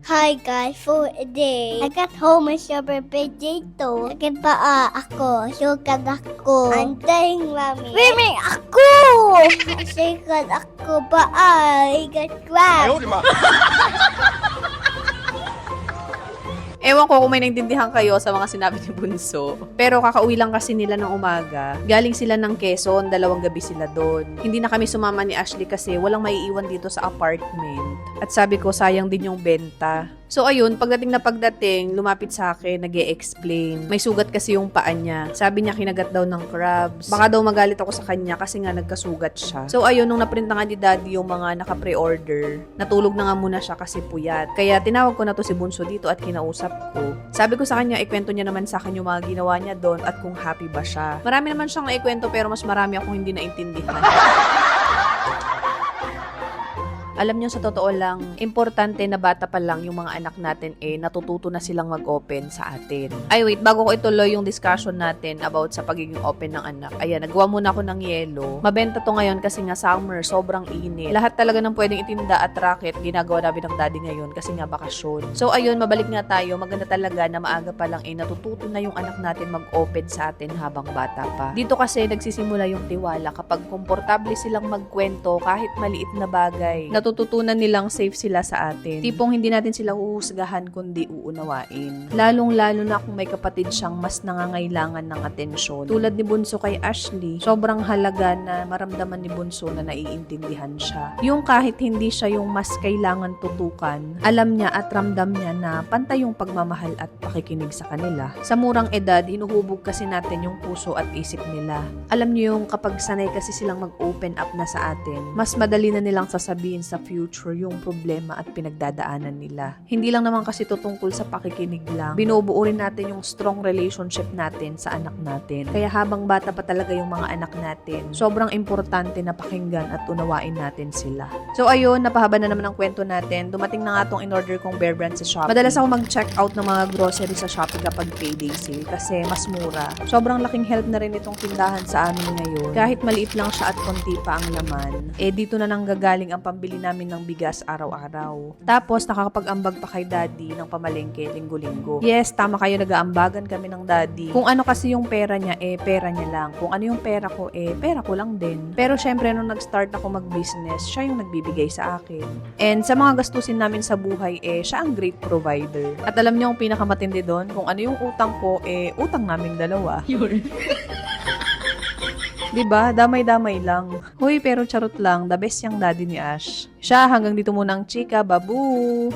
Hi guys, for a day, I got home and super potato. Nagpaa ako, sukat ako. Antayin mami. Swimming ako! Sukat ako pa ay, got crab. Ewan ko kung may naintindihan kayo sa mga sinabi ni Bunso. Pero kakauwi lang kasi nila ng umaga. Galing sila ng Quezon, 2 gabi sila doon. Hindi na kami sumama ni Ashley kasi walang maiiwan dito sa apartment. At sabi ko, sayang din yung benta. So ayun, pagdating, lumapit sa akin, nag-e-explain. May sugat kasi yung paa niya. Sabi niya kinagat daw ng crabs. Baka daw magalit ako sa kanya kasi nga nagkasugat siya. So ayun, nung naprint na nga ni Daddy yung mga naka-pre-order, natulog na nga muna siya kasi puyat. Kaya tinawag ko na to si Bunso dito at kinausap ko. Sabi ko sa kanya, ikwento niya naman sa akin yung mga ginawa niya doon at kung happy ba siya. Marami naman siyang naikwento pero mas marami akong hindi naintindihan. Alam niyo, sa totoo lang, importante na bata pa lang yung mga anak natin natututo na silang mag-open sa atin. Ay wait, bago ko ituloy yung discussion natin about sa pagiging open ng anak. Ayan, nagawa muna ako ng yelo. Mabenta to ngayon kasi nga summer, sobrang init. Lahat talaga ng pwedeng itinda at racket, ginagawa namin ng daddy ngayon kasi nga bakasyon. So ayun, mabalik nga tayo. Maganda talaga na maaga pa lang natututo na yung anak natin mag-open sa atin habang bata pa. Dito kasi nagsisimula yung tiwala kapag komportable silang magkwento kahit maliit na bagay. Natututunan nilang safe sila sa atin. Tipong hindi natin sila huhusgahan kundi uunawain. Lalong-lalo na kung may kapatid siyang mas nangangailangan ng atensyon. Tulad ni Bunso kay Ashley, sobrang halaga na maramdaman ni Bunso na naiintindihan siya. Yung kahit hindi siya yung mas kailangan tutukan, alam niya at ramdam niya na pantay yung pagmamahal at pakikinig sa kanila. Sa murang edad, hinuhubog kasi natin yung puso at isip nila. Alam niyo yung kapag sanay kasi silang mag-open up na sa atin, mas madali na nilang sasabihin sa future yung problema at pinagdadaanan nila. Hindi lang naman kasi tutungkol sa pakikinig lang. Binubuo rin natin yung strong relationship natin sa anak natin. Kaya habang bata pa talaga yung mga anak natin, sobrang importante na pakinggan at unawain natin sila. So ayun, napahaba na naman ang kwento natin. Dumating na nga tong in-order kong Bear Brand sa Shopee. Madalas ako mag-check out ng mga grocery sa Shopee kapag payday sale kasi mas mura. Sobrang laking help na rin itong tindahan sa amin ngayon. Kahit maliit lang siya at konti pa ang laman, dito na nanggagaling ang pambili namin ng bigas araw-araw. Tapos, nakakapag-ambag pa kay daddy ng pamalengke linggo-linggo. Yes, tama kayo, nag-aambagan kami ng daddy. Kung ano kasi yung pera niya, pera niya lang. Kung ano yung pera ko, pera ko lang din. Pero syempre, nung nag-start ako mag-business, siya yung nagbibigay sa akin. And sa mga gastusin namin sa buhay, siya ang great provider. At alam niyo ang pinakamatindi doon, kung ano yung utang ko, utang namin dalawa. Diba? Damay-damay lang. Hoy, pero charot lang. The best yung daddy ni Ash. Siya, hanggang dito muna ang chika. Babu!